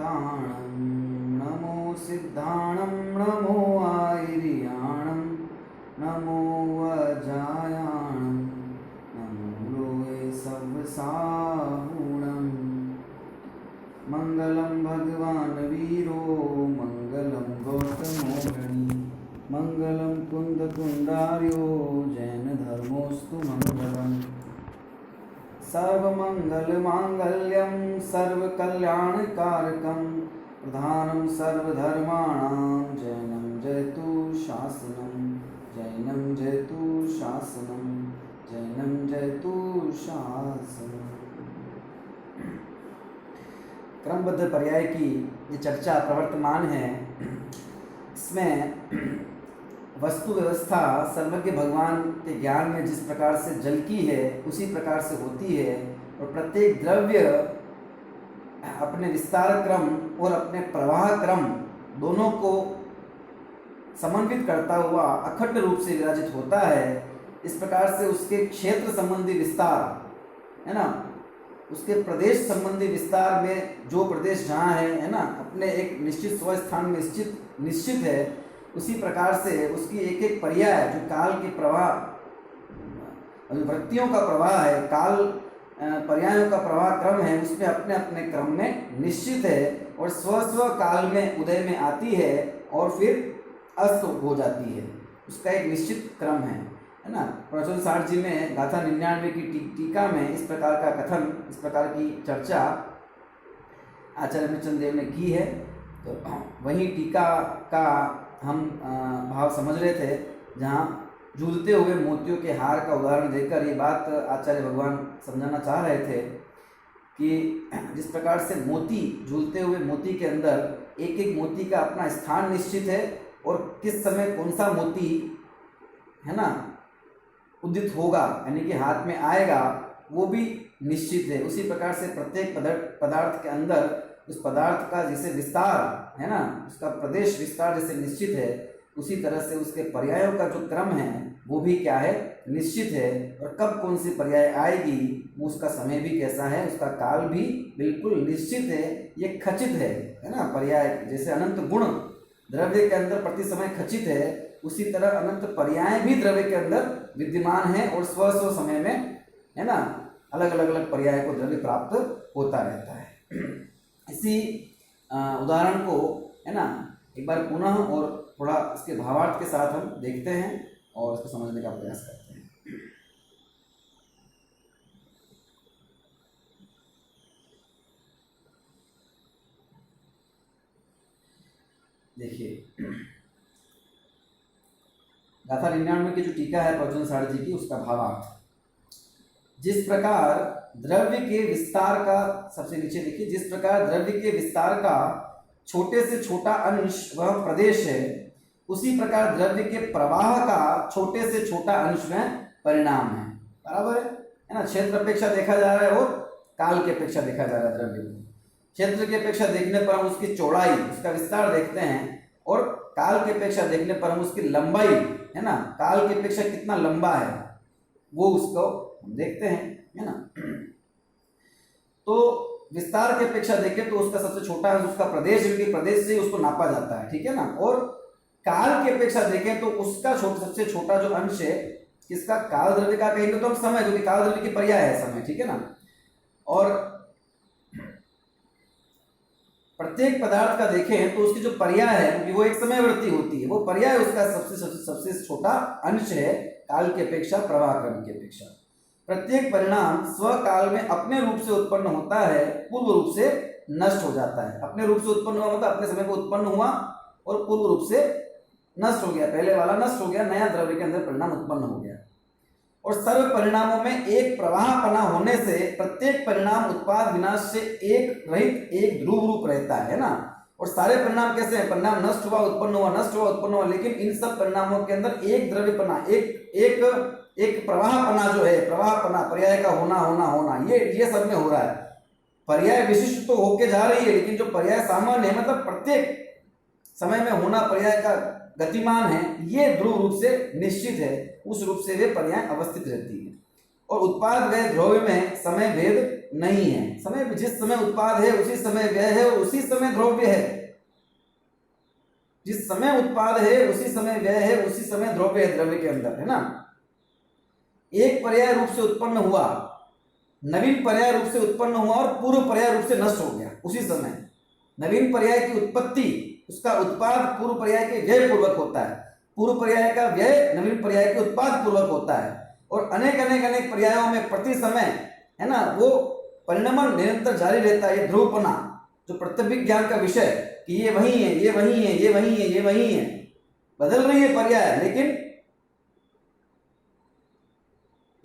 नमो सिद्धाणं नमो आयर्याणं नमो वज्रायाणं नमो लोहे सवसाहुणं मंगलम भगवान वीरो मंगलम गौतमो गणी मंगलम कुंद कुंडार्यो जैन धर्मोस्तु मंगलम सर्वमंगल मांगल्यम सर्वकल्याणकारकम प्रधानम सर्वधर्माणां जैनं जयतु शासनम जैनं जयतु शासनम जैनं जयतु शासनम। क्रमबद्ध पर्याय की ये चर्चा प्रवर्तमान है। इसमें वस्तु व्यवस्था सर्वज्ञ भगवान के ज्ञान में जिस प्रकार से जल की है उसी प्रकार से होती है, और प्रत्येक द्रव्य अपने विस्तार क्रम और अपने प्रवाह क्रम दोनों को समन्वित करता हुआ अखंड रूप से विराजित होता है। इस प्रकार से उसके क्षेत्र संबंधी विस्तार है ना, उसके प्रदेश संबंधी विस्तार में जो प्रदेश जहाँ है ना, अपने एक निश्चित स्वस्थान में निश्चित है, उसी प्रकार से उसकी एक एक पर्याय जो काल के प्रवाह वृत्तियों का प्रवाह है, काल पर्यायों का प्रवाह क्रम है, उसमें अपने अपने क्रम में निश्चित है और स्व काल में उदय में आती है और फिर अस्त हो जाती है। उसका एक निश्चित क्रम है ना। प्रवचन 60 जी में गाथा 99 की टीका में इस प्रकार का कथन, इस प्रकार की चर्चा आचार्य मिचन देव ने की है। तो वही टीका का हम भाव समझ रहे थे, जहाँ झूलते हुए मोतियों के हार का उदाहरण देकर ये बात आचार्य भगवान समझाना चाह रहे थे कि जिस प्रकार से मोती, झूलते हुए मोती के अंदर एक एक मोती का अपना स्थान निश्चित है और किस समय कौन सा मोती है ना उदित होगा, यानी कि हाथ में आएगा, वो भी निश्चित है। उसी प्रकार से प्रत्येक पदार्थ के अंदर उस पदार्थ का जैसे विस्तार है ना, उसका प्रदेश विस्तार जैसे निश्चित है, उसी तरह से उसके पर्यायों का जो क्रम है वो भी क्या है, निश्चित है। और कब कौन सी पर्याय आएगी, वो उसका समय भी कैसा है, उसका काल भी बिल्कुल निश्चित है, ये खचित है ना। पर्याय जैसे अनंत गुण द्रव्य के अंदर प्रति समय खचित है, उसी तरह अनंत पर्याय भी द्रव्य के अंदर विद्यमान है और स्व समय में है ना अलग अलग पर्याय को द्रव्य प्राप्त होता रहता है। इसी उदाहरण को है ना एक बार पुनः और थोड़ा इसके भावार्थ के साथ हम देखते हैं और इसको समझने का प्रयास करते हैं। देखिए, गाथा 99 की जो टीका है प्रवचन 60 जी की, उसका भावार्थ, जिस प्रकार द्रव्य के विस्तार का, सबसे नीचे देखिए, जिस प्रकार द्रव्य के विस्तार का छोटे से छोटा अंश वह प्रदेश है, उसी प्रकार द्रव्य के प्रवाह का छोटे से छोटा अंश में परिणाम है। बराबर है ना। क्षेत्र अपेक्षा देखा जा रहा है और काल की अपेक्षा देखा जा रहा है। द्रव्य को क्षेत्र की अपेक्षा देखने पर हम उसकी चौड़ाई, उसका विस्तार देखते हैं, और काल की अपेक्षा देखने पर हम उसकी लंबाई है ना, काल की अपेक्षा कितना लंबा है वो उसको देखते हैं है ना। तो विस्तार की अपेक्षा देखें तो उसका सबसे छोटा अंश उसका प्रदेश, क्योंकि प्रदेश से उसको नापा जाता है, ठीक है ना। और काल की अपेक्षा देखें तो उसका सबसे छोटा जो अंश है, किसका, काल द्रव्य का कहेंगे तो हम समय, क्योंकि काल द्रव्य की पर्याय है समय, ठीक है ना। और प्रत्येक पदार्थ का देखें तो उसकी जो पर्याय है वो एक समयवर्ती होती है, वो पर्याय उसका सबसे छोटा अंश है काल की अपेक्षा, प्रवाह क्रम की अपेक्षा। प्रत्येक परिणाम स्वकाल में अपने रूप से उत्पन्न होता है, पूर्व रूप से नष्ट हो जाता है। अपने रूप से उत्पन्न हुआ मतलब अपने समय को उत्पन्न हुआ और पूर्व रूप से नष्ट हो गया, पहले वाला नष्ट हो गया, नया द्रव्य के अंदर परिणाम उत्पन्न हो गया। और सर्व परिणामों में एक प्रवाहपना होने से प्रत्येक परिणाम उत्पाद विनाश से एक रहित एक ध्रुव रूप रहता है ना। और सारे परिणाम कैसे हैं, परिणाम नष्ट हुआ उत्पन्न हुआ, नष्ट हुआ उत्पन्न हुआ, लेकिन इन सब परिणामों के अंदर एक द्रव्यपना, एक प्रवाहपना जो है, प्रवाहपना पर्याय का होना ये सब में हो रहा है। पर्याय विशिष्ट तो होके जा रही है, लेकिन जो पर्याय सामान्य है, मतलब प्रत्येक समय में होना पर्याय का गतिमान है, ये ध्रुव रूप से निश्चित है, उस रूप से वे पर्याय अवस्थित रहती है। और उत्पाद व द्रव्य में समय भेद नहीं है। समय जिस समय उत्पाद है उसी समय व्यय है और उसी समय द्रव्य है। जिस समय उत्पाद है उसी समय व्यय है, उसी समय द्रव्य है, द्रव्य के अंदर, है ना। एक पर्याय रूप से उत्पन्न हुआ, नवीन पर्याय रूप से उत्पन्न हुआ और पूर्व पर्याय रूप से नष्ट हो गया उसी समय। नवीन पर्याय की उत्पत्ति, उसका उत्पाद पूर्व पर्याय के व्यय पूर्वक होता है, पूर्व पर्याय का व्यय नवीन पर्याय के उत्पाद पूर्वक होता है। और अनेक अनेक अनेक पर्यायों में प्रति समय, है ना, वो परिणमन निरंतर जारी रहता है। ये ध्रुवपना जो प्रत्यभिज्ञान का विषय, कि ये वही है, ये वही है, ये वही है, ये वही है, बदल रही है पर्याय, लेकिन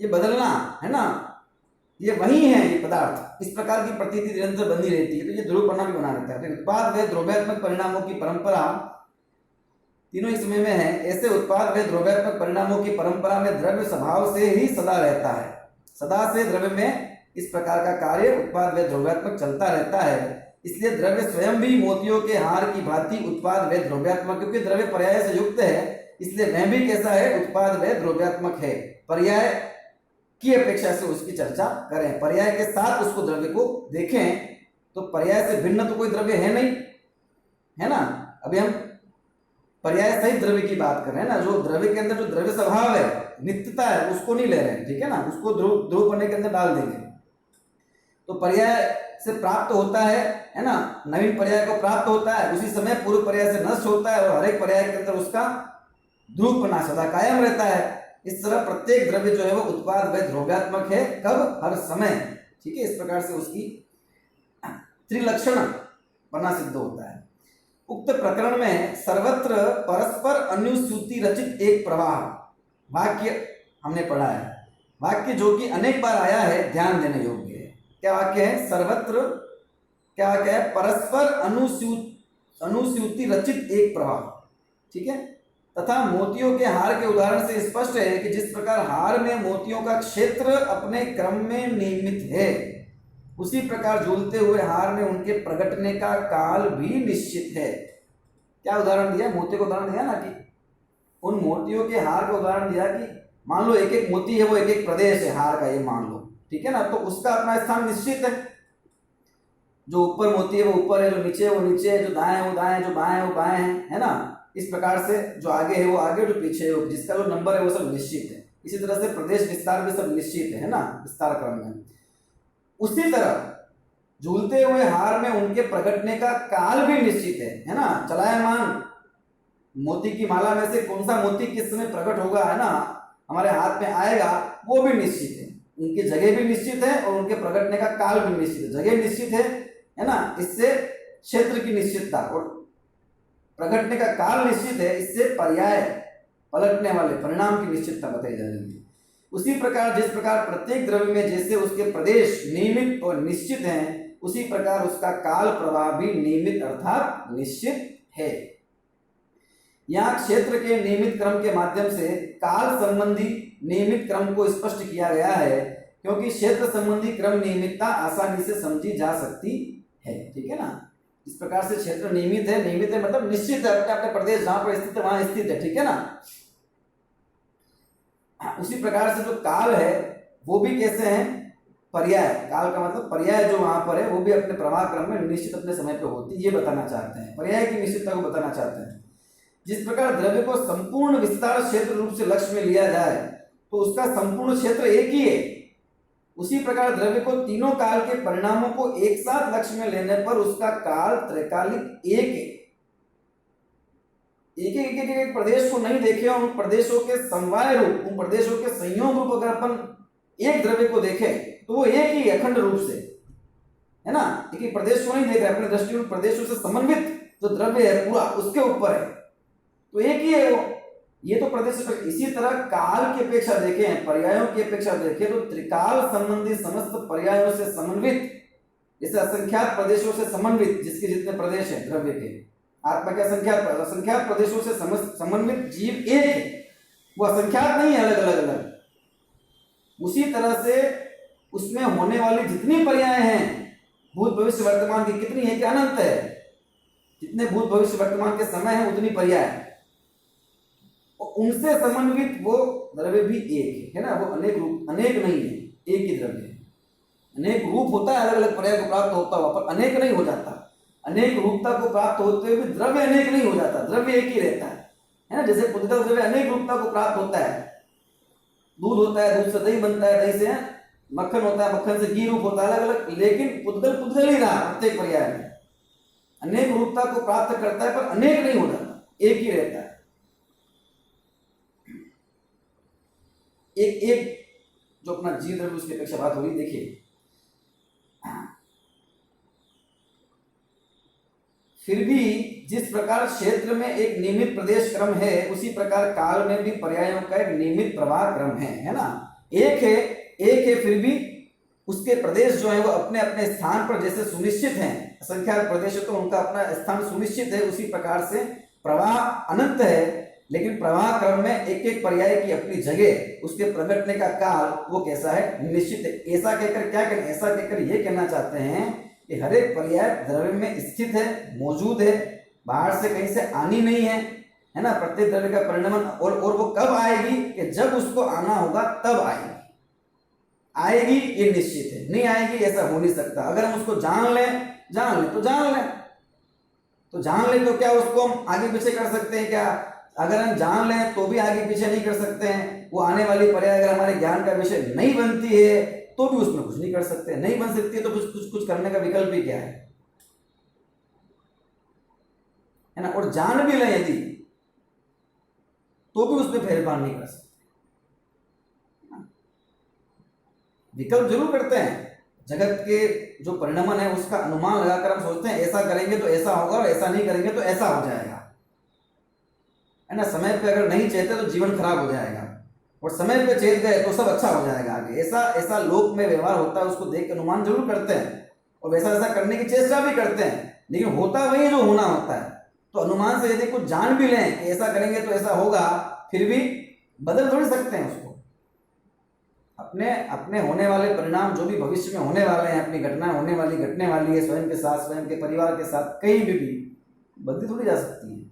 ये बदलना, है ना, ये वही है, ये पदार्थ, इस प्रकार की प्रतीति निरंतर बनी रहती है। तो ये ध्रुवपना भी बना रहता है। तो उत्पाद व द्रव्यात्मक परिणामों की परंपरा तीनों इस समय में है। ऐसे उत्पाद व द्रव्यात्मक परिणामों की परंपरा में द्रव्य स्वभाव से ही सदा रहता है। सदा से द्रव्य में इस प्रकार का कार्य उत्पाद व द्रव्यात्मक चलता रहता है। इसलिए द्रव्य स्वयं भी मोतियों के हार की भांति उत्पाद व द्रव्यात्मक, क्योंकि द्रव्य पर्याय से युक्त है, इसलिए वह भी कैसा है, उत्पाद व द्रव्यात्मक है। पर्याय की अपेक्षा से उसकी चर्चा करें, पर्याय के साथ उसको द्रव्य को देखें, तो पर्याय से भिन्न तो कोई द्रव्य है नहीं, है ना। अभी हम पर्याय सहित द्रव्य की बात कर रहे हैं ना, जो द्रव्य के अंदर जो द्रव्य स्वभाव है, नित्यता है, उसको नहीं ले रहे हैं, ठीक है ना, उसको ध्रुव पन्ने के अंदर डाल देंगे। तो पर्याय से प्राप्त होता है ना, नवीन पर्याय को प्राप्त होता है, उसी समय पूर्व पर्याय से नष्ट होता है, और हर एक पर्याय के अंदर उसका ध्रुवपना सदा कायम रहता है। इस तरह प्रत्येक द्रव्य जो है वो उत्पाद व द्रव्यात्मक है, कब, हर समय, ठीक है। इस प्रकार से उसकी त्रिलक्षण पना सिद्ध होता है। उक्त प्रकरण में सर्वत्र परस्पर अनुस्यूति रचित एक प्रवाह वाक्य हमने पढ़ा है। वाक्य जो कि अनेक बार आया है, ध्यान देने योग्य है। क्या वाक्य है? सर्वत्र क्या वाक्य है? परस्पर अनुस्यूति रचित एक प्रवाह, ठीक है। तथा मोतियों के हार के उदाहरण से स्पष्ट है कि जिस प्रकार हार में मोतियों का क्षेत्र अपने क्रम में नियमित है, उसी प्रकार झूलते हुए हार में उनके प्रगटने का काल भी निश्चित है। क्या उदाहरण दिया? मोती को उदाहरण दिया ना, कि उन मोतियों के हार का उदाहरण दिया कि मान लो एक एक मोती है, वो एक एक प्रदेश है हार का, ये मान लो, ठीक है ना, तो उसका अपना स्थान निश्चित है। जो ऊपर मोती है वो ऊपर है, जो नीचे है वो नीचे है, जो दाएं है वो दाएं, जो बाएं है वो बाएं है ना। इस प्रकार से जो आगे है वो आगे, जो पीछे है वो, जिसका जो नंबर है वो सब निश्चित है। इसी तरह से प्रदेश विस्तार भी सब निश्चित है ना, विस्तार क्रम में। उसी तरह झूलते हुए हार में उनके प्रगटने का काल भी निश्चित है ना। चलायमान मोती की माला में से कौन सा मोती किस समय प्रकट होगा, है ना, हमारे हाथ में आएगा, वो भी निश्चित है। उनकी जगह भी निश्चित है और उनके प्रकटने का काल भी निश्चित है। जगह निश्चित है ना, इससे क्षेत्र की निश्चितता, और प्रकटने का काल निश्चित है, इससे पर्याय पलटने वाले परिणाम की निश्चितता बताई जा रही है। उसी प्रकार जिस प्रकार प्रत्येक द्रव्य में जैसे उसके प्रदेश नियमित और निश्चित हैं, उसी प्रकार उसका काल प्रवाह भी नियमित अर्थात निश्चित है। यहाँ क्षेत्र के नियमित क्रम के माध्यम से काल संबंधी नियमित क्रम को स्पष्ट किया गया है, क्योंकि क्षेत्र संबंधी क्रम नियमितता आसानी से समझी जा सकती है, ठीक है ना। इस प्रकार से क्षेत्र नियमित है मतलब निश्चित है, अपने अपने प्रदेश जहां पर स्थित है वहां स्थित है, ठीक है ना। उसी प्रकार से जो काल है वो भी कैसे है? पर्याय, काल का मतलब पर्याय जो वहां पर है वो भी अपने प्रवाह क्रम में निश्चित अपने समय पे होती है, ये बताना चाहते हैं, पर्याय की निश्चितता को बताना चाहते हैं। जिस प्रकार द्रव्य को संपूर्ण विस्तार क्षेत्र रूप से लक्ष्य में लिया जाए तो उसका संपूर्ण क्षेत्र एक ही है, उसी प्रकार द्रव्य को तीनों काल के परिणामों को एक साथ लक्ष्य में लेने पर उसका काल त्रैकालिक एक है। एक प्रदेश को नहीं देखे और उन प्रदेशों के समवाय रूप, उन प्रदेशों के संयोग रूप अगर अपन एक द्रव्य को देखें तो वो एक ही अखंड रूप से, है ना। एक प्रदेश को नहीं देख रहे, अपने दृष्टि में प्रदेशों से समन्वित जो द्रव्य है पूरा उसके ऊपर है, तो एक ही है वो, ये तो प्रदेश। इसी तरह काल की अपेक्षा देखें, पर्यायों की अपेक्षा देखें तो त्रिकाल संबंधी समस्त पर्यायों से समन्वित, जैसे असंख्यात प्रदेशों से समन्वित, जिसके जितने प्रदेश हैं द्रव्य के, आत्मा के असंख्यात प्रदेशों से समन्वित जीव एक है, वो असंख्यात नहीं है, अलग अलग अलग। उसी तरह से उसमें होने वाली जितनी पर्याय हैं भूत भविष्य वर्तमान की, कितनी है कि अनंत है, जितने भूत भविष्य वर्तमान के समय है उतनी पर्याय, और उनसे समन्वित वो द्रव्य भी एक है ना, वो अनेक रूप, अनेक नहीं है, एक ही द्रव्य है। अनेक रूप होता है, अलग अलग पर्याय को प्राप्त होता हुआ, पर अनेक नहीं हो जाता। अनेक रूपता को प्राप्त होते हुए भी द्रव्य अनेक नहीं हो जाता, द्रव्य एक ही रहता है ना। जैसे पुद्गल द्रव्य अनेक रूपता को प्राप्त होता है, दूध होता है, दूध से दही बनता है, दही से मक्खन होता है, मक्खन से घी रूप होता है, अलग अलग, लेकिन पुद्गल पुद्गल ही रहा प्रत्येक पर्याय में। अनेक रूपता को प्राप्त करता है पर अनेक नहीं हो जाता, एक ही रहता है। एक एक जो अपना जीव द्रव्य उसकी अपेक्षा बात हो रही, देखिए फिर भी जिस प्रकार क्षेत्र में एक नियमित प्रदेश क्रम है, उसी प्रकार काल में भी पर्यायों का एक नियमित प्रवाह क्रम है ना। एक है फिर भी उसके प्रदेश जो है वो अपने अपने स्थान पर जैसे सुनिश्चित हैं, असंख्य प्रदेश है तो उनका अपना स्थान सुनिश्चित है, उसी प्रकार से प्रवाह अनंत है, लेकिन प्रवाह क्रम में एक एक पर्याय की अपनी जगह, उसके प्रगटने का काल वो कैसा है, निश्चित है। ऐसा कहकर क्या कहना, ऐसा कहकर ये कहना चाहते हैं कि हर एक पर्याय द्रव्य में स्थित है, मौजूद है, बाहर से कहीं से आनी नहीं है ना। प्रत्येक द्रव्य का परिणमन और वो कब आएगी कि जब उसको आना होगा तब आएगी ये निश्चित है, नहीं आएगी ऐसा हो नहीं सकता। अगर हम उसको जान लें तो क्या उसको हम आगे पीछे कर सकते हैं क्या? अगर हम जान लें तो भी आगे पीछे नहीं कर सकते हैं। वो आने वाली पर्याय अगर हमारे ज्ञान का विषय नहीं बनती है तो भी उसमें कुछ नहीं कर सकते, नहीं बन सकती है तो कुछ करने का विकल्प ही क्या है ना। और जान भी लें यदि तो भी उसमें फेरफार नहीं कर सकते, विकल्प जरूर करते हैं। जगत के जो परिणमन है उसका अनुमान लगाकर हम सोचते हैं ऐसा करेंगे तो ऐसा होगा और ऐसा नहीं करेंगे तो ऐसा हो जाएगा, है ना। समय पे अगर नहीं चाहते तो जीवन खराब हो जाएगा, और समय पे चेत गए तो सब अच्छा हो जाएगा आगे। ऐसा लोक में व्यवहार होता है, उसको देख के अनुमान जरूर करते हैं और वैसा करने की चेष्टा भी करते हैं, लेकिन होता वही जो होना होता है। तो अनुमान से यदि कुछ जान भी लें कि ऐसा करेंगे तो ऐसा होगा, फिर भी बदल थोड़ी सकते हैं उसको। अपने होने वाले परिणाम जो भी भविष्य में होने वाले हैं, अपनी घटना घटने वाली है, स्वयं के साथ, स्वयं के परिवार के साथ, कहीं भी बदली थोड़ी जा सकती है,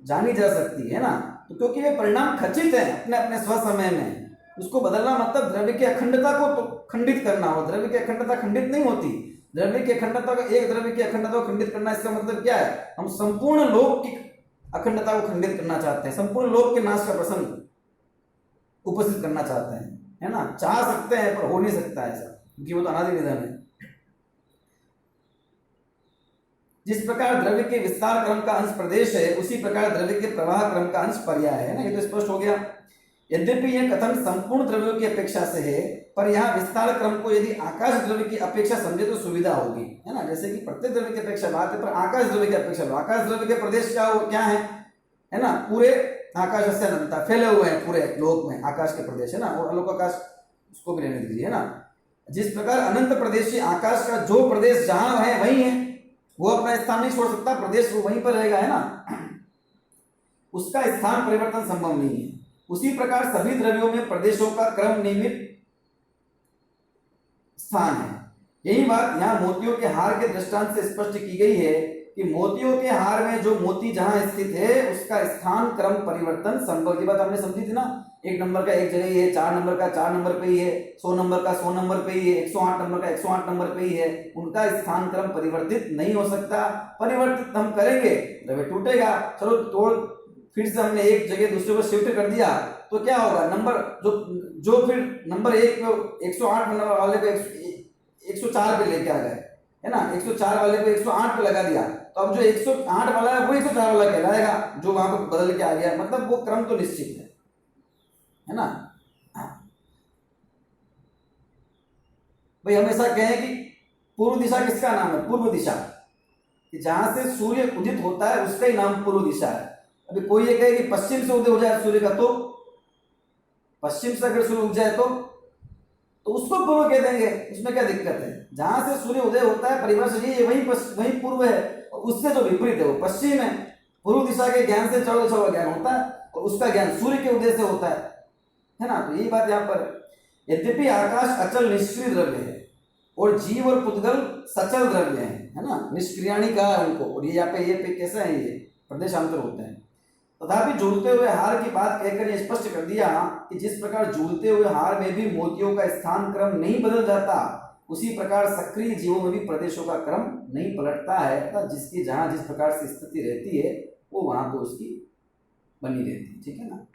जानी जा सकती है ना। तो क्योंकि वे परिणाम खचित है अपने अपने स्व समय में, उसको बदलना मतलब द्रव्य की अखंडता को तो खंडित करना हो। द्रव्य की अखंडता खंडित नहीं होती, द्रव्य की अखंडता को, एक द्रव्य की अखंडता को खंडित करना, इसका मतलब क्या है, हम संपूर्ण लोक की अखंडता को खंडित करना चाहते हैं, संपूर्ण लोक के नाश का प्रसंग उपस्थित करना चाहते हैं, है ना। चाह सकते हैं पर हो नहीं सकता ऐसा, क्योंकि वो तो अनादि निधन है। जिस प्रकार द्रव्य के विस्तार क्रम का अंश प्रदेश है, उसी प्रकार द्रव्य के प्रवाह क्रम का अंश पर्याय है ना। ये तो स्पष्ट हो गया। यद्यपि यह कथन संपूर्ण द्रव्यों की अपेक्षा से है, पर यहाँ विस्तार क्रम को यदि आकाश द्रव्य की अपेक्षा समझे तो सुविधा होगी, है ना। जैसे कि प्रत्येक द्रव्य की अपेक्षा बात है, पर आकाश द्रव्य की अपेक्षा, आकाश द्रव्य के प्रदेश क्या है ना, पूरे आकाश से अनंता फैले हुए हैं पूरे लोक में, आकाश के प्रदेश है ना, और अलोक आकाश उसको भी रहने दीजिए, है ना। जिस प्रकार अनंत प्रदेशी आकाश का जो प्रदेश जहां है वही है, वो अपना स्थान नहीं छोड़ सकता, प्रदेश वो वहीं पर रहेगा, है ना, उसका स्थान परिवर्तन संभव नहीं है। उसी प्रकार सभी द्रव्यों में प्रदेशों का क्रम नियमित स्थान है। यही बात यहाँ मोतियों के हार के दृष्टांत से स्पष्ट की गई है कि मोतियों के हार में जो मोती जहां स्थित है उसका स्थान क्रम परिवर्तन संभव। ये बात हमने समझी थी ना, 1 नंबर का एक जगह ही है, 4 नंबर का 4 नंबर पे ही है, 100 नंबर का 100 नंबर पे ही है, 108 नंबर का 108 नंबर पे ही है, उनका स्थान क्रम परिवर्तित नहीं हो सकता। परिवर्तित हम करेंगे द्रव्य टूटेगा। चलो तोड़, फिर से हमने एक जगह दूसरे को शिफ्ट कर दिया तो क्या होगा, नंबर जो फिर नंबर 1 पे 108 नंबर वाले को 104 पे लेके आ गए, है ना, 104 वाले को 108 पे लगा दिया, तो अब जो 108 वाला है वो 104 वाला कहलाएगा, जो वहां पर बदल के आ गया, मतलब वो क्रम तो निश्चित है ना। भाई हमेशा कहें कि पूर्व दिशा किसका नाम है, पूर्व दिशा, कि जहां से सूर्य उदित होता है उसका ही नाम पूर्व दिशा है। अभी कोई ये कहे कि पश्चिम से उदय हो जाए सूर्य का, तो पश्चिम से अगर सूर्य उग जाए तो उसको पूर्व कह देंगे, उसमें क्या दिक्कत है। जहां से सूर्य उदय होता है परिभाषा ये वही पूर्व है, और उससे जो विपरीत है वो पश्चिम है। पूर्व दिशा के ज्ञान से 14 ज्ञान होता है और उसका ज्ञान सूर्य के उदय से होता है ना। तो यही बात यहाँ पर, यद्यपि आकाश अचल निष्क्रिय द्रव्य है और जीव और पुद्गल सचल द्रव्य है ना, निष्क्रियाणी कहा है उनको, और ये यहाँ पे ये कैसा है, ये प्रदेशांतर होते हैं, तथापि झूलते हुए हार की बात कहकर यह स्पष्ट कर दिया कि जिस प्रकार झूलते हुए हार में भी मोतियों का स्थान क्रम नहीं बदल जाता, उसी प्रकार सक्रिय जीवों में भी प्रदेशों का क्रम नहीं पलटता है, अर्थात जिसकी जहां जिस प्रकार से स्थिति रहती है वो वहां पे उसकी बनी रहती है। ठीक है ना।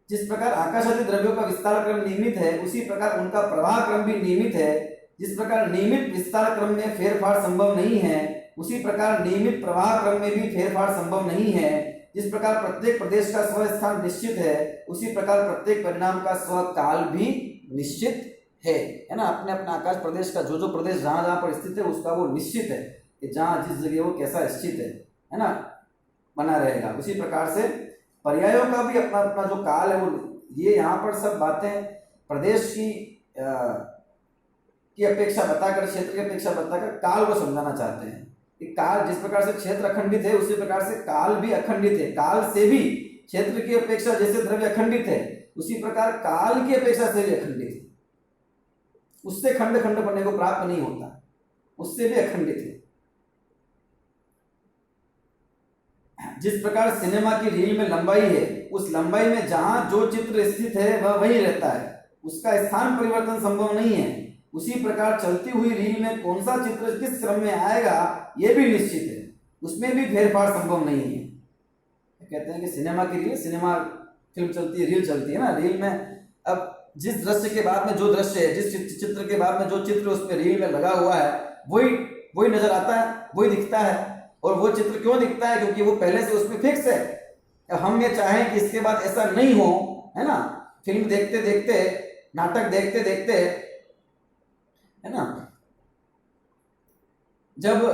जिस प्रकार आकाशादि द्रव्यों का विस्तार क्रम नियमित है, उसी प्रकार उनका प्रवाह क्रम भी नियमित है। जिस प्रकार नियमित विस्तार क्रम में फेरफार संभव नहीं है, उसी प्रकार नियमित प्रवाह क्रम में भी फेरफार संभव नहीं है। जिस प्रकार प्रत्येक प्रदेश का स्व स्थान निश्चित है, उसी प्रकार प्रत्येक परिणाम का स्व काल भी निश्चित है ना। अपने अपने आकाश प्रदेश का जो प्रदेश जहां जहां पर स्थित है उसका वो निश्चित है कि जहां जिस जगह वो कैसा स्थित है ना, बना रहेगा। उसी प्रकार से पर्यायों का भी अपना अपना जो काल है वो, ये यहाँ पर सब बातें प्रदेश की अपेक्षा बताकर, क्षेत्र की अपेक्षा बताकर काल को समझाना चाहते हैं कि काल जिस प्रकार से क्षेत्र अखंडित है उसी प्रकार से काल भी अखंडित है। काल से भी क्षेत्र की अपेक्षा जैसे द्रव्य अखंडित है, उसी प्रकार काल की अपेक्षा से भी अखंडित है। उससे खंड खंड बनने को प्राप्त नहीं होता, उससे भी अखंडित है। जिस प्रकार सिनेमा की रील में लंबाई है, उस लंबाई में जहां जो चित्र स्थित है वह वही रहता है, उसका स्थान परिवर्तन संभव नहीं है। उसी प्रकार चलती हुई रील में कौन सा चित्र किस क्रम में आएगा यह भी निश्चित है, उसमें भी फेरफार संभव नहीं है। कहते हैं कि सिनेमा की रील, सिनेमा फिल्म चलती है, रील चलती है ना, रील में अब जिस दृश्य के बाद में जो दृश्य है, जिस चित्र के बाद में जो चित्र उसमें रील में लगा हुआ है, वही नजर आता है, वही दिखता है। और वो चित्र क्यों दिखता है? क्योंकि वो पहले से उसमें फिक्स है। अब हम ये चाहें कि इसके बाद ऐसा नहीं हो, है ना, फिल्म देखते देखते, नाटक देखते देखते, है ना, जब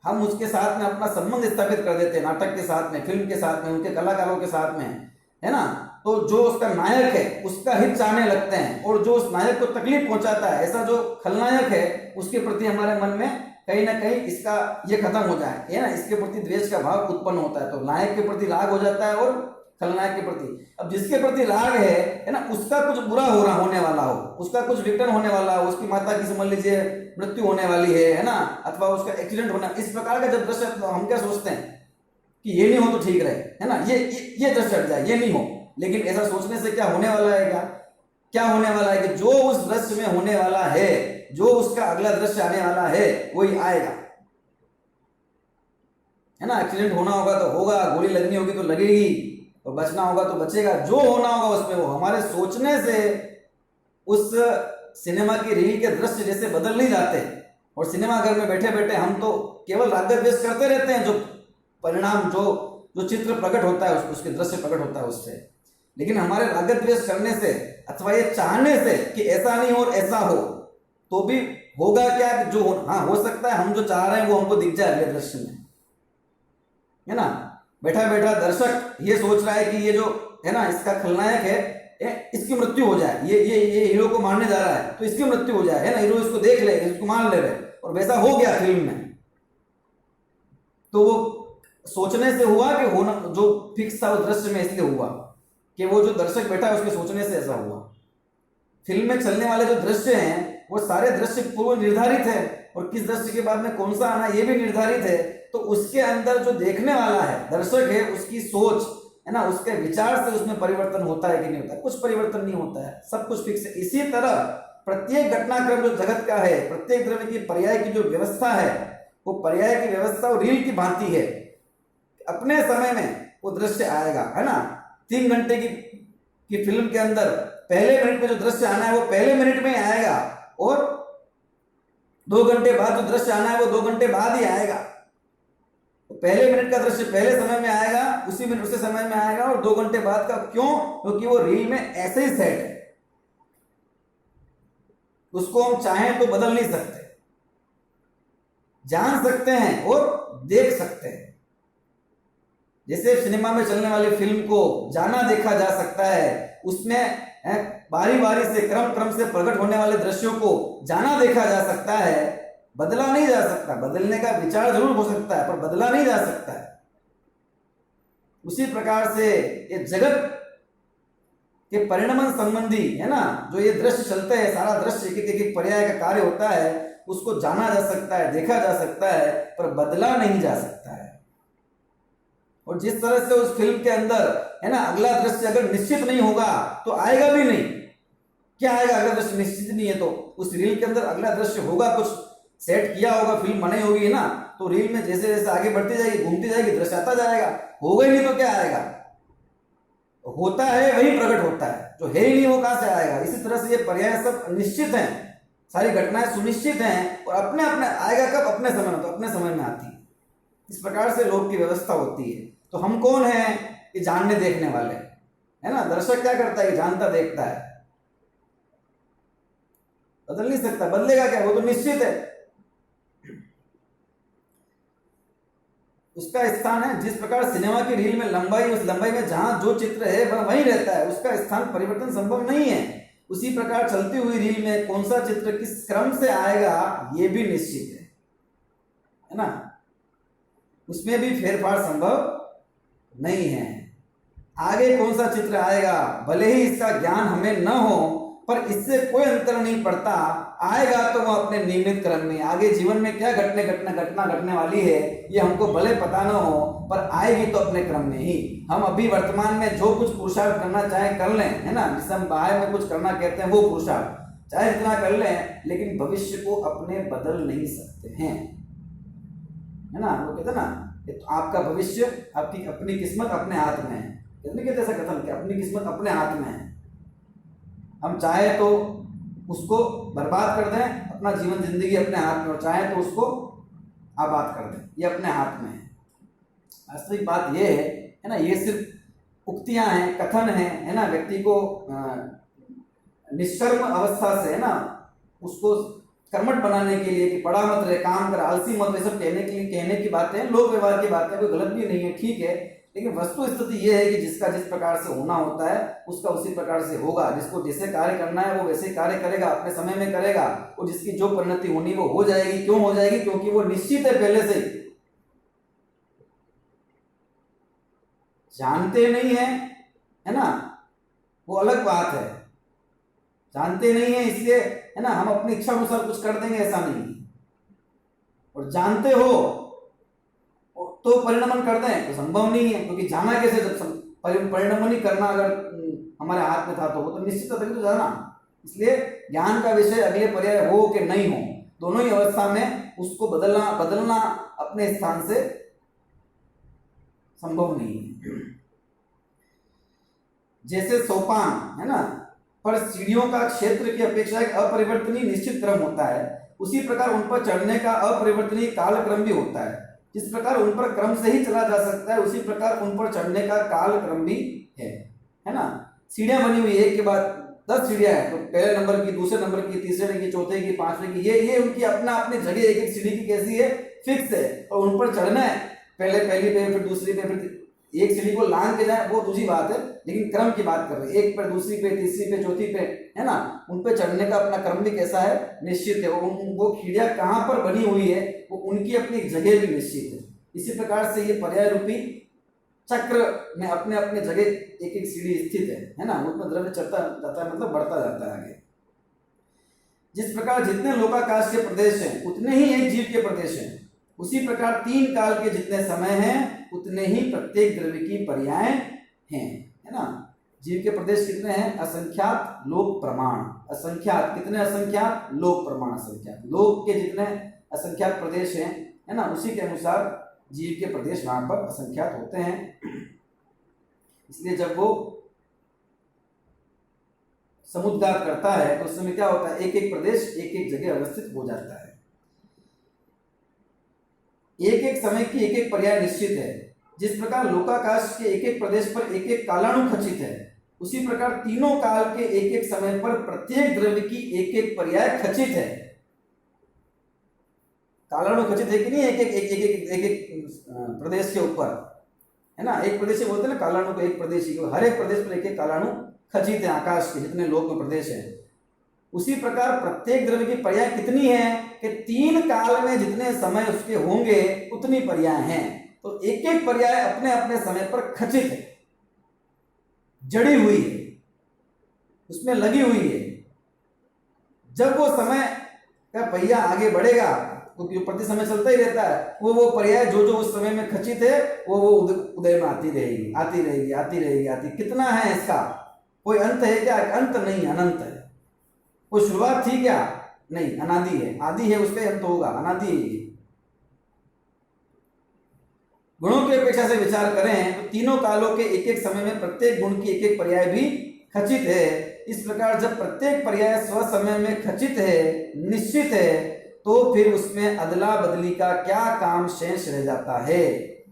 हम उसके साथ में अपना संबंध स्थापित कर देते हैं, नाटक के साथ में, फिल्म के साथ में, उनके कलाकारों के साथ में, है ना, तो जो उसका नायक है उसका हित चाहने लगते हैं, और जो उस नायक को तकलीफ पहुंचाता है, ऐसा जो खलनायक है उसके प्रति हमारे मन में कहीं ना कहीं इसका ये खत्म हो जाए, है ना, इसके प्रति द्वेष का भाव उत्पन्न होता है। तो नायक के प्रति राग हो जाता है और खलनायक के प्रति, अब जिसके प्रति राग है ना, उसका कुछ बुरा होने वाला हो, उसका कुछ विघटन होने वाला हो, उसकी माता की समझ लीजिए मृत्यु होने वाली है ना, अथवा उसका एक्सीडेंट होना, इस प्रकार का जब दृश्य, तो हम क्या सोचते हैं कि ये नहीं हो तो ठीक रहे, है ना, ये दृश्य हट जाए, ये नहीं हो। लेकिन ऐसा सोचने से क्या होने वाला है? क्या होने वाला है कि जो उस दृश्य में होने वाला है, जो उसका अगला दृश्य आने वाला है वही आएगा, है ना। एक्सीडेंट होना होगा तो होगा, गोली लगनी होगी तो लगेगी, और बचना होगा तो बचेगा, जो होना होगा उसमें वो। हमारे सोचने से उस सिनेमा की रील के दृश्य जैसे बदल नहीं जाते, और सिनेमा घर में बैठे बैठे हम तो केवल राग द्वेष करते रहते हैं, जो परिणाम, जो चित्र प्रकट होता है, उसके दृश्य प्रकट होता है उससे। लेकिन हमारे राग द्वेष करने से अथवा ये चाहने से कि ऐसा नहीं हो और ऐसा हो, तो भी होगा क्या कि जो हो सकता है हम जो चाह रहे हैं वो हमको दिख जाए अगले दृश्य में, है ना। बैठा बैठा दर्शक ये सोच रहा है कि ये जो है ना, इसका खलनायक है, इसकी मृत्यु हो जाए, ये हीरो को मारने जा रहा है तो इसकी मृत्यु हो जाए, है ना, हीरो इसको देख ले, इसको मार ले रहे, और वैसा हो गया फिल्म में। तो वो सोचने से हुआ कि होना जो फिक्स था उस दृश्य में, इसलिए हुआ कि वो जो दर्शक बैठा है उसके सोचने से ऐसा हुआ। फिल्म में चलने वाले जो दृश्य हैं वो सारे दृश्य पूर्व निर्धारित है, और किस दृश्य के बाद में कौन सा आना ये भी निर्धारित है। तो उसके अंदर जो देखने वाला है, दर्शक है, उसकी सोच, है ना, उसके विचार से उसमें परिवर्तन होता है कि नहीं होता है? कुछ परिवर्तन नहीं होता है, सब कुछ फिक्स है। इसी तरह प्रत्येक घटनाक्रम जो जगत का है, प्रत्येक द्रव्य की पर्याय की जो व्यवस्था है, वो पर्याय की व्यवस्था और रील की भांति है। अपने समय में वो दृश्य आएगा, है ना। 3 घंटे की फिल्म के अंदर पहले मिनट में जो दृश्य आना है वो पहले मिनट में ही आएगा, और 2 घंटे बाद जो दृश्य आना है वो 2 घंटे बाद ही आएगा। तो पहले मिनट का दृश्य पहले समय में आएगा, उसी मिनट उसी समय में आएगा, और 2 घंटे बाद का क्यों? क्योंकि वो रील में ऐसे ही सेट है, उसको हम चाहें तो बदल नहीं सकते, जान सकते हैं और देख सकते हैं। जैसे सिनेमा में चलने वाली फिल्म को जाना देखा जा सकता है, उसमें बारी बारी से क्रम से प्रकट होने वाले दृश्यों को जाना देखा जा सकता है, बदला नहीं जा सकता। बदलने का विचार जरूर हो सकता है पर बदला नहीं जा सकता है। उसी प्रकार से ये जगत के परिणमन संबंधी, है ना, जो ये दृश्य चलते हैं, सारा दृश्य एक पर्याय का कार्य होता है, उसको जाना जा सकता है, देखा जा सकता है, पर बदला नहीं जा सकता है। और जिस तरह से उस फिल्म के अंदर है ना अगला दृश्य अगर निश्चित नहीं होगा तो आएगा भी नहीं। क्या आएगा अगला दृश्य निश्चित नहीं है तो उस रील के अंदर अगला दृश्य होगा, कुछ सेट किया होगा, फिल्म बनी होगी ना, तो रील में जैसे जैसे आगे बढ़ती जाएगी, घूमती जाएगी, दृश्य आता जाएगा। होगा ही नहीं तो क्या आएगा? होता है वही प्रकट होता है, जो है ही नहीं वो कहां से आएगा। इसी तरह से ये पर्याय सब निश्चित हैं, सारी घटनाएं सुनिश्चित हैं और अपने अपने आएगा कब? अपने समय में, तो अपने समय में आती है। इस प्रकार से लोक की व्यवस्था होती है। तो हम कौन है? ये जानने देखने वाले, है ना। दर्शक क्या करता है? जानता देखता है, बदल नहीं सकता। बदलेगा क्या? वो तो निश्चित है। उसका स्थान है, जिस प्रकार सिनेमा की रील में लंबाई, उस लंबाई में जहां जो चित्र है वह वहीं रहता है, उसका स्थान परिवर्तन संभव नहीं है। उसी प्रकार चलती हुई रील में कौन सा चित्र किस क्रम से आएगा यह भी निश्चित है ना। उसमें भी फेरफार संभव नहीं है। आगे कौन सा चित्र आएगा, भले ही इसका ज्ञान हमें न हो, पर इससे कोई अंतर नहीं पड़ता। आएगा तो वह अपने नियमित क्रम में। आगे जीवन में क्या घटना घटने वाली है ये हमको भले पता न हो, पर आएगी तो अपने क्रम में ही। हम अभी वर्तमान में जो कुछ पुरुषार्थ करना चाहे कर लें, है ना। जिसे हम बाहर में कुछ करना कहते हैं वो पुरुषार्थ चाहे जितना कर लें, लेकिन भविष्य को अपने बदल नहीं सकते हैं, है ना। वो कहते हैं ना, तो आपका भविष्य, आपकी अपनी किस्मत अपने हाथ में है। कहते ऐसा कथन कि अपनी किस्मत अपने हाथ में है। हम चाहे तो उसको बर्बाद कर दें, अपना जीवन जिंदगी अपने हाथ में, और चाहे तो उसको आबाद कर दें, ये अपने हाथ में है। वास्तविक बात ये है ना, ये सिर्फ उक्तियां हैं, कथन है ना। व्यक्ति को निष्कर्म अवस्था से, है ना, उसको कर्मठ बनाने के लिए कि पढ़ा मत रहे, काम कर, आलसी मत रहे, सब कहने की बातें, लोक व्यवहार की बातें, कोई गलत भी नहीं है, ठीक है। लेकिन वस्तु स्थिति यह है कि जिसका जिस प्रकार से होना होता है उसका उसी प्रकार से होगा। जिसको जैसे कार्य करना है वो वैसे कार्य करेगा, अपने समय में करेगा, और जिसकी जो परिणति होनी वो हो जाएगी। क्यों हो जाएगी? क्योंकि वो निश्चित है पहले से। जानते नहीं है ना, वो अलग बात है। जानते नहीं है इसलिए, है ना, हम अपनी इच्छा अनुसार कुछ कर देंगे, ऐसा नहीं। और जानते हो तो परिणमन कर दें तो संभव नहीं है, क्योंकि जाना कैसे? जब परिणमन ही करना अगर हमारे हाथ में था तो वो तो निश्चित तभी तो जाना। इसलिए ज्ञान का विषय अगले पर्याय हो कि नहीं हो, दोनों ही अवस्था में उसको बदलना अपने स्थान से संभव नहीं है। जैसे सोपान, है ना, पर सीढ़ियों का क्षेत्र की अपेक्षा एक अपरिवर्तनीय निश्चित क्रम होता है, उसी प्रकार उन पर चढ़ने का अपरिवर्तनीय काल क्रम भी होता है। जिस प्रकार उन पर क्रम से ही चला जा सकता है, उसी प्रकार उन पर चढ़ने का काल क्रम भी है ना। सीढ़ियां बनी हुई, एक के बाद 10 सीढ़ियां हैं, तो पहले नंबर की, दूसरे नंबर की, तीसरे की, चौथे की, पांचवे की, ये उनकी अपना अपनी जगह, एक एक सीढ़ी की कैसी है? फिक्स है। और उन पर चढ़ना है, पहले पहली पे, फिर दूसरी पे, फिर एक सीढ़ी को लांग के जाए वो दूसरी बात है, लेकिन क्रम की बात कर रहे हैं। एक पर, दूसरी पे, तीसरी पे, चौथी पे, है ना, उन पे चढ़ने का अपना क्रम भी कैसा है? निश्चित है। वो खीड़ियां कहाँ पर बनी हुई है वो उनकी अपनी जगह भी निश्चित है। इसी प्रकार से ये पर्याय रूपी चक्र में अपने अपने जगह एक एक सीढ़ी स्थित है ना। उसमें द्रव्य चढ़ता जाता है, मतलब बढ़ता जाता है आगे। जिस प्रकार जितने लोकाकाश के प्रदेश हैं उतने ही एक जीव के प्रदेश हैं, उसी प्रकार 3 काल के जितने समय हैं उतने ही प्रत्येक द्रव्य की पर्याय हैं, है ना। जीव के प्रदेश कितने हैं? असंख्यात, लोक प्रमाण असंख्यात। कितने असंख्यात? लोक प्रमाण असंख्यात। लोक के जितने असंख्यात प्रदेश हैं, है ना, उसी के अनुसार जीव के प्रदेश वहां पर असंख्यात होते हैं। इसलिए जब वो समुद्घात करता है तो उस समय क्या होता है? एक एक प्रदेश एक एक जगह अवस्थित हो जाता है। एक एक समय की एक एक पर्याय निश्चित है। जिस प्रकार लोकाकाश के एक एक प्रदेश पर एक एक कालाणु खचित है, उसी प्रकार तीनों काल के एक एक समय पर प्रत्येक द्रव्य की एक एक पर्याय खचित है। कालाणु खचित है कि नहीं? एक प्रदेश के ऊपर, है ना। एक प्रदेश बोलते हैं ना कालाणु को, एक प्रदेश ही, हर एक प्रदेश पर एक एक कालाणु खचित है आकाश के जितने लोक में प्रदेश है। उसी प्रकार प्रत्येक द्रव्य की पर्याय कितनी है कि 3 काल में जितने समय उसके होंगे उतनी पर्याय हैं। तो एक एक पर्याय अपने अपने समय पर खचित है, जड़ी हुई है, उसमें लगी हुई है। जब वो समय का पहिया आगे बढ़ेगा क्योंकि जो प्रति समय चलता ही रहता है, वो पर्याय जो जो उस समय में खचित है वो उदय में आती रहेगी, आती रहेगी, आती रहेगी, आती। कितना है इसका, कोई अंत है क्या? अंत नहीं, अनंत है। कोई शुरुआत थी क्या? नहीं, अनादि है, आदि है, उसका अंत होगा, अनादि है ये। गुणों की अपेक्षा से विचार करें तो तीनों कालों के एक एक समय में प्रत्येक गुण की एक एक पर्याय भी खचित है। इस प्रकार जब प्रत्येक पर्याय स्व समय में खचित है, निश्चित है, तो फिर उसमें अदला बदली का क्या काम शेष रह जाता है।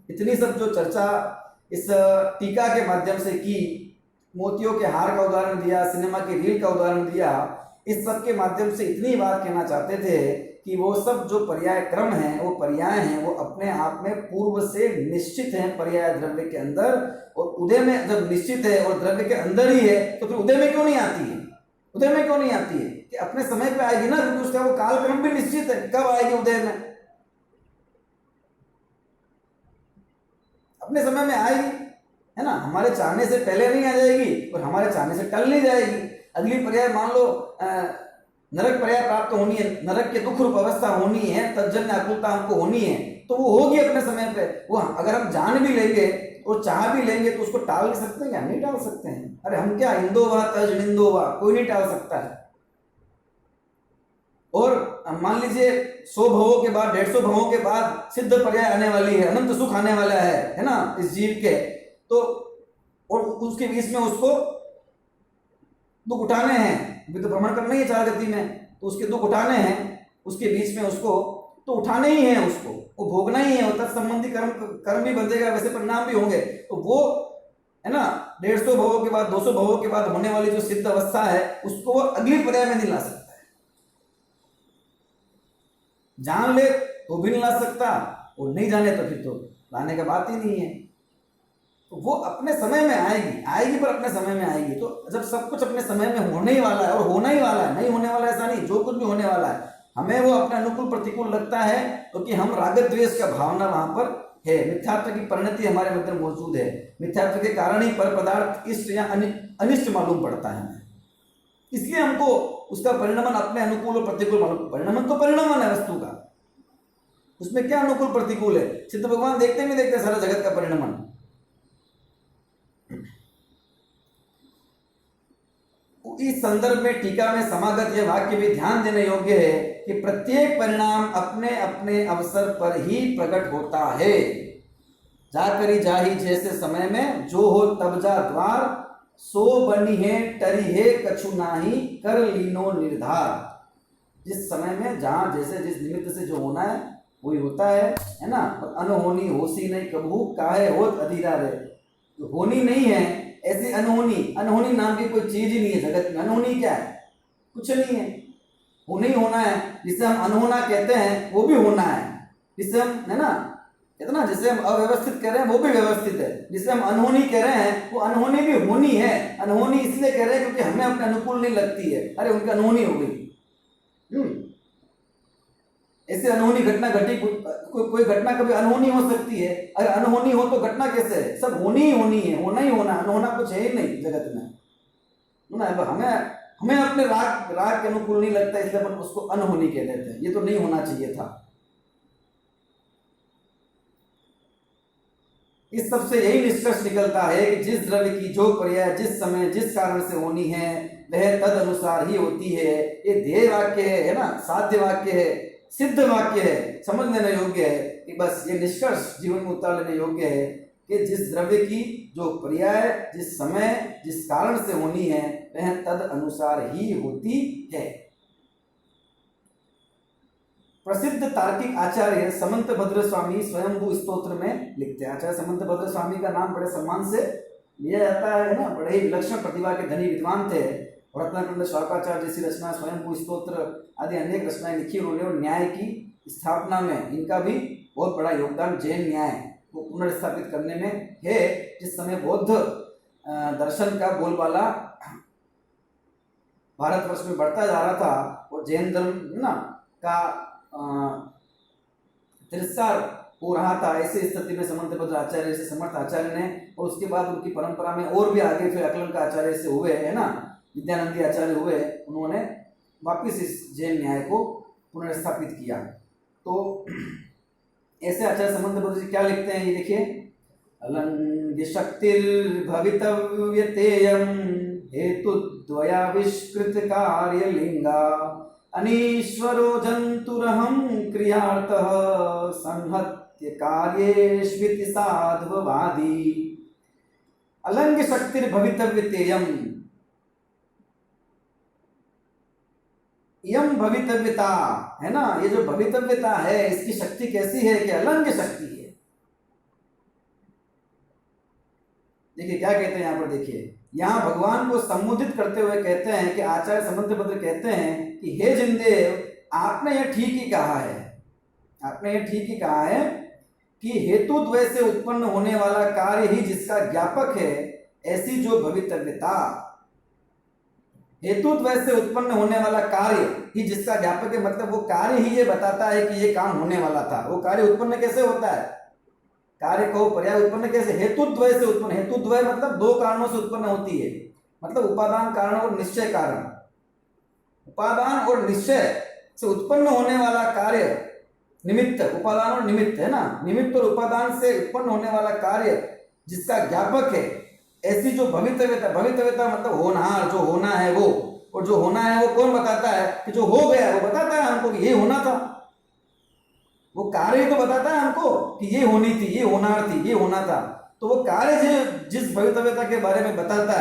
इतनी सब जो चर्चा इस टीका के माध्यम से की, मोतियों के हार का उदाहरण दिया, सिनेमा की रील का उदाहरण दिया, इस सब के माध्यम से इतनी बात कहना चाहते थे कि वो सब जो पर्याय क्रम हैं, वो पर्याय हैं, वो अपने आप में पूर्व से निश्चित हैं पर्याय द्रव्य के अंदर। और उदय में जब निश्चित है और द्रव्य के अंदर ही है, तो फिर उदय में क्यों नहीं आती है? उदय में क्यों नहीं आती है? कि अपने समय पे आएगी ना, क्योंकि उसका वो काल क्रम भी निश्चित है, कब आएगी उदय में, अपने समय में आएगी, है ना। हमारे चाहने से पहले नहीं आ जाएगी और हमारे चाहने से टल नहीं जाएगी। अगली पर्याय मान लो नरक पर्याय प्राप्त होनी है, नरक के दुख रूप अवस्था होनी है, तज्जन्य आकुलता हमको होनी है, तो वो होगी अपने समय पे। वो अगर हम जान भी लेंगे और चाह भी लेंगे तो उसको टाल नहीं सकते हैं क्या? नहीं टाल सकते हैं। अरे हम क्या इंदोवा तज निंदोवा, कोई नहीं टाल सकता है। और मान लीजिए 100 भवों के बाद, 150 भवों के बाद सिद्ध पर्याय आने वाली है, अनंत सुख आने वाला है ना, इस जीव के। तो और उसके बीच में उसको दुख उठाने हैं, अभी तो भ्रमण करना ही है चार गति में, तो उसके दुख उठाने हैं, उसके बीच में उसको तो उठाने ही है, उसको वो भोगना ही है। तत्संबंधी कर्म भी बंधेगा, वैसे परिणाम भी होंगे। तो वो है ना 150 भवों के बाद, 200 भवों के बाद होने वाली जो सिद्ध अवस्था है, उसको वो अगली पर्याय में नहीं ला सकता है। जान ले तो भी नहीं ला सकता, और नहीं जाने तो फिर तो लाने का बात ही नहीं है। तो वो अपने समय में आएगी, आएगी पर अपने समय में आएगी। तो जब सब कुछ अपने समय में होने ही वाला है, और होना ही वाला है, नहीं होने वाला ऐसा नहीं, जो कुछ भी होने वाला है, हमें वो अपने अनुकूल प्रतिकूल लगता है क्योंकि हम राग द्वेष का भावना वहां पर है। मिथ्यात्व की परिणति हमारे अंदर मौजूद है। मिथ्यात्व के कारण ही पर पदार्थ इष्ट या अनिष्ट मालूम पड़ता है हमें, इसलिए हमको उसका परिणमन अपने अनुकूल और प्रतिकूल मालूम। परिणमन तो परिणमन है वस्तु का, उसमें क्या अनुकूल प्रतिकूल है? सिद्ध भगवान देखते नहीं देखते सारा जगत का परिणमन। इस संदर्भ में टीका में समागत यह वाक्य भी ध्यान देने योग्य है कि प्रत्येक परिणाम अपने अपने अवसर पर ही प्रकट होता है। जाकरी जाही जैसे समय में जो हो तब जा द्वार, सो बनी है टरी है कछु नाही कर लीनो निर्धार। जिस समय में जहां जैसे जिस निमित्त से जो होना है वही होता है ना। अनहोनी होसी नहीं कबहू काहे होत अधीरा रे। जो होनी नहीं है ऐसी अनहोनी, अनहोनी नाम की कोई चीज ही नहीं है जगत में। अनहोनी क्या है? कुछ नहीं है। वो नहीं होना है, जिसे हम अनहोना कहते हैं वो भी होना है। जिसे हम है ना इतना, जिसे हम अव्यवस्थित कह रहे हैं वो भी व्यवस्थित है। जिसे हम अनहोनी कह रहे हैं वो अनहोनी भी होनी है। अनहोनी इसलिए कह रहे हैं क्योंकि हमें अपने अनुकूल नहीं लगती है। अरे उनकी अनहोनी हो गई। ऐसे अनहोनी घटना घटी, कोई घटना कभी अनहोनी हो सकती है। अगर अनहोनी हो तो घटना कैसे है? सब होनी ही होनी है, होना ही होना। अनहोना कुछ है ही नहीं जगत में ना। हमें अपने राग के अनुकूल नहीं लगता, इसलिए अपन उसको अनहोनी कह देते हैं। ये तो नहीं होना चाहिए था। इस सबसे यही निष्कर्ष निकलता है कि जिस द्रव्य की जो पर्याय जिस समय जिस कारण से होनी है वह तद अनुसार ही होती है। ये ध्येय वाक्य है ना, साध्य वाक्य है, सिद्ध वाक्य है, समझ लेने योग्य है कि बस ये निष्कर्ष जीवन में उतार लेने योग्य है कि जिस द्रव्य की जो पर्याय जिस समय जिस कारण से होनी है वह तद अनुसार ही होती है। प्रसिद्ध तार्किक आचार्य समंत भद्र स्वामी स्वयंभू स्तोत्र में लिखते हैं। आचार्य समंत भद्र स्वामी का नाम बड़े सम्मान से लिया जाता है ना। बड़े ही विलक्षण प्रतिभा के धनी विद्वान थे। रत्नानंद शार्काचार्य जैसी रचना, स्वयंभू स्तोत्र आदि अनेक रचनाएं लिखी उन्होंने। और न्याय की स्थापना में इनका भी बहुत बड़ा योगदान जैन न्याय को पुनर्स्थापित करने में है। जिस समय बौद्ध दर्शन का बोलबाला भारतवर्ष में बढ़ता जा रहा था और जैन धर्म ना का तिरस्कार हो रहा था, ऐसे स्थिति में समंत भद्र आचार्य से समर्थ आचार्य ने, और उसके बाद उनकी परंपरा में और भी आगे फिर अकलन का आचार्य से हुए है ना, विद्यानंदी आचार्य हुए। उन्होंने वापिस इस जैन न्याय को पुनर्स्थापित किया। तो ऐसे आचार्य समंत बुद्ध जी क्या लिखते हैं, ये देखिए, अलंग शक्तिर्भवितव्यतेयं हेतुद्वयाविष्कृत कार्यलिंगा अनीश्वरो जंतुरहं क्रियार्थः संहत्य कार्येष्विति साध्ववादी। अलंग शक्तिर्भवितव्यतेयं, यम भवितव्यता है ना, ये जो भवितव्यता है इसकी शक्ति कैसी है कि अलंग शक्ति है। देखिए क्या कहते हैं यहाँ पर, देखिए यहाँ भगवान को संबोधित करते हुए कहते हैं कि आचार्य समंत भद्र कहते हैं कि हे जिनदेव, आपने यह ठीक ही कहा है, आपने यह ठीक ही कहा है कि हेतु द्वय से उत्पन्न होने वाला कार्य ही जिसका ज्ञापक है, ऐसी जो भवितव्यता, हेतु द्वय से उत्पन्न होने वाला कार्य ही जिसका ज्ञापक है, मतलब वो कार्य ही ये बताता है कि ये काम होने वाला था। वो कार्य उत्पन्न कैसे होता है, कार्य को पर्याय उत्पन्न कैसे, हेतु द्वय से उत्पन्न। हेतु द्वय मतलब दो कारणों से उत्पन्न होती है, मतलब उपादान कारण और निश्चय कारण। उपादान और निश्चय से उत्पन्न होने वाला कार्य निमित्त, उपादान और निमित्त है ना, निमित्त और उपादान से उत्पन्न होने वाला कार्य जिसका ज्ञापक है, ऐसी जो भवितव्यता, भवितव्यता मतलब होनहार, जो होना है वो, और जो होना है वो कौन बताता है कि जो हो गया वो बताता है हमको कि ये होना था। वो कार्य तो बताता है हमको कि ये होनी थी, ये होनहार थी, ये होना था। तो वो कार्य जिस भवितव्यता के बारे में बताता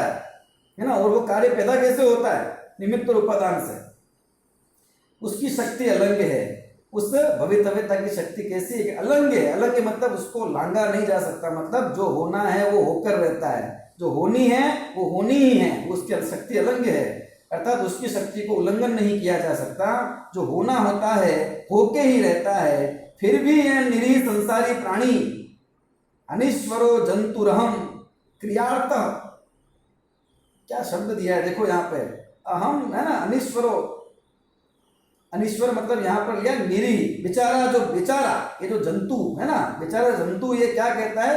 है ना, और वो कार्य पैदा कैसे होता है, निमित्त और उपादान से, उसकी शक्ति अलंग है। उस भवितव्यता की शक्ति कैसी है कि अलंग है। अलंग मतलब उसको लांगा नहीं जा सकता, मतलब जो होना है वो होकर रहता है, जो होनी है वो होनी ही है, उसकी शक्ति अलंग है, अर्थात उसकी शक्ति को उल्लंघन नहीं किया जा सकता। जो होना होता है होके ही रहता है। फिर भी यह निरीह संसारी प्राणी अनिश्वरो जंतुरहम क्रियार्थ, क्या शब्द दिया है देखो यहाँ पे, अहम है ना, अनिश्वरो, अनिश्वर मतलब यहाँ पर लिया निरीह, बेचारा, जो बेचारा, ये जो जंतु है ना, बेचारा जंतु, ये क्या कहता है,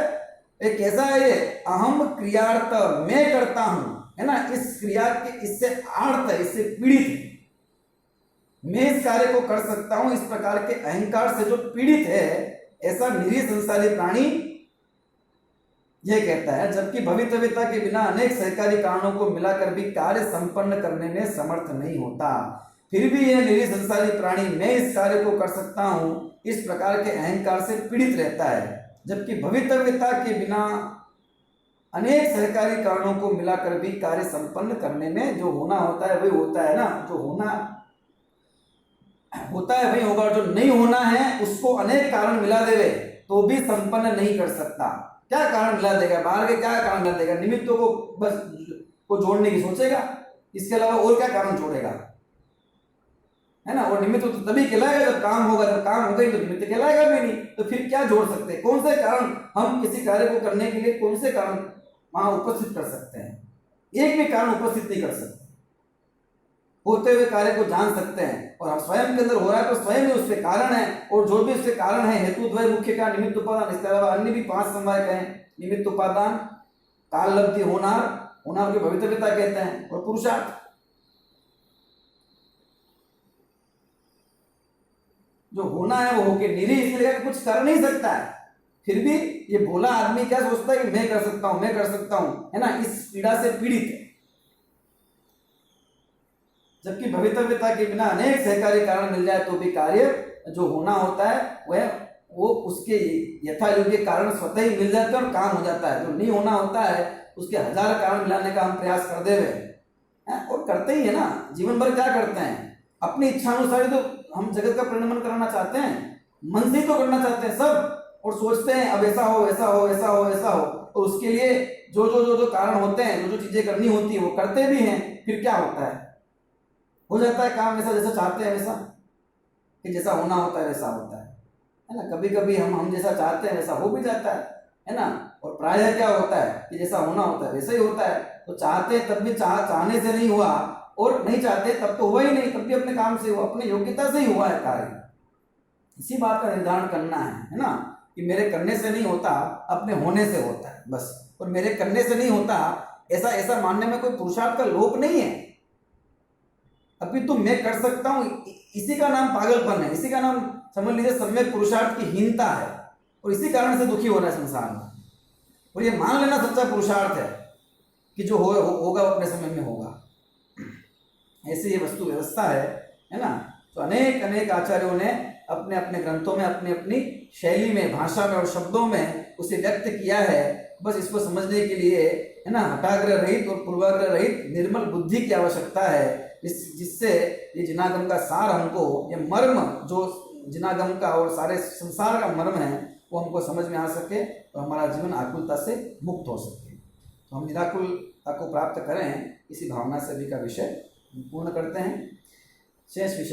ये कैसा है, ये अहम क्रियार्थ, मैं करता हूं, है ना, इस क्रिया के, इससे आर्त, इससे पीड़ित, मैं इस कार्य को कर सकता हूं, इस प्रकार के अहंकार से जो पीड़ित है, ऐसा निरीह संसारी प्राणी यह कहता है। जबकि भवितव्यता के बिना अनेक सहकारी कारणों को मिलाकर भी कार्य संपन्न करने में समर्थ नहीं होता। फिर भी यह निरीह संसारी प्राणी मैं इस कार्य को कर सकता हूं, इस प्रकार के अहंकार से पीड़ित रहता है। जबकि भवितव्यता के बिना अनेक सहकारी कारणों को मिलाकर भी कार्य संपन्न करने में जो होना होता है वही होता है ना, जो होना होता है वही होगा, जो नहीं होना है उसको अनेक कारण मिला देवे तो भी संपन्न नहीं कर सकता। क्या कारण मिला देगा, बाहर के क्या कारण मिला देगा, निमित्तों को बस को जोड़ने की सोचेगा, इसके अलावा और क्या कारण जोड़ेगा, है ना। और निमित्त तो तभी कहलाएगा जब काम होगा, जब काम होगा ही तो निमित्त कहलाएगा भी नहीं, तो फिर क्या जोड़ सकते हैं, कौन से कारण हम किसी कार्य को करने के लिए कौन से कारण वहां उपस्थित कर सकते हैं, एक भी कारण उपस्थित नहीं कर सकते। होते हुए कार्य को जान सकते हैं, और स्वयं के अंदर हो रहा है तो स्वयं ही उसके कारण है, और जो भी उसके कारण है, हेतु द्वय मुख्य का, निमित्त उपादान, इसके अलावा अन्य भी 5 समवाय हैं, निमित्त उपादान, काल लब्धि, होनार, होनार की भवितव्यता कहते हैं, और पुरुषार्थ। जो होना है वो होके निरीह इसलिए कुछ कर नहीं सकता है, फिर भी ये भोला आदमी क्या सोचता है कि मैं कर सकता हूं, मैं कर सकता हूं, है ना, इस पीड़ा से पीड़ित है। जबकि भवितव्यता के बिना अनेक सहकारी कारण मिल जाए तो भी कार्य जो होना होता है वह वो उसके यथा योग्य कारण स्वतः ही मिल जाते हैं और काम हो जाता है। जो नहीं होना होता है उसके 1000 कारण मिलाने का हम प्रयास कर दे रहे, और करते ही है ना, जीवन भर क्या करते हैं, अपनी इच्छा अनुसार तो हम जगत का परिणमन कराना चाहते हैं, मन से तो करना चाहते हैं सब, और सोचते हैं अब ऐसा हो, ऐसा हो, ऐसा हो, ऐसा हो, तो उसके लिए जो जो जो जो कारण होते हैं, जो जो चीजें करनी होती है वो करते भी हैं। फिर क्या होता है, हो जाता है काम वैसा जैसा चाहते हैं, वैसा कि जैसा होना होता है वैसा होता है ना। कभी कभी हम जैसा चाहते हैं वैसा हो भी जाता है ना। और प्रायः क्या होता है कि जैसा होना होता है वैसा ही होता है। तो चाहते तब भी चाहने से नहीं हुआ, और नहीं चाहते तब तो हुआ ही नहीं, तब भी अपने काम से हुआ, अपनी योग्यता से ही हुआ है कार्य। इसी बात का निर्धारण करना है ना, कि मेरे करने से नहीं होता, अपने होने से होता है बस। और मेरे करने से नहीं होता ऐसा ऐसा मानने में कोई पुरुषार्थ का लोप नहीं है। अपितु मैं कर सकता हूँ, इसी का नाम पागलपन है, इसी का नाम समझ लीजिए सम्यक पुरुषार्थ की हीनता है, और इसी कारण से दुखी हो रहा है संसार में। और ये मान लेना सच्चा पुरुषार्थ है कि जो होगा अपने समय में होगा। ऐसी ये वस्तु व्यवस्था है ना। तो अनेक अनेक आचार्यों ने अपने अपने ग्रंथों में अपनी अपनी शैली में, भाषा में और शब्दों में उसे व्यक्त किया है। बस इसको समझने के लिए है ना हठाग्रह रहित और पूर्वाग्रह रहित निर्मल बुद्धि की आवश्यकता है, जिससे ये जिनागम का सार हमको, ये मर्म जो जिनागम का और सारे संसार का मर्म है वो हमको समझ में आ सके, तो हमारा जीवन आकुलता से मुक्त हो सके। तो हम निराकुलता को प्राप्त करें, इसी भावना से अभी का विषय पूर्ण करते हैं। शेष विषय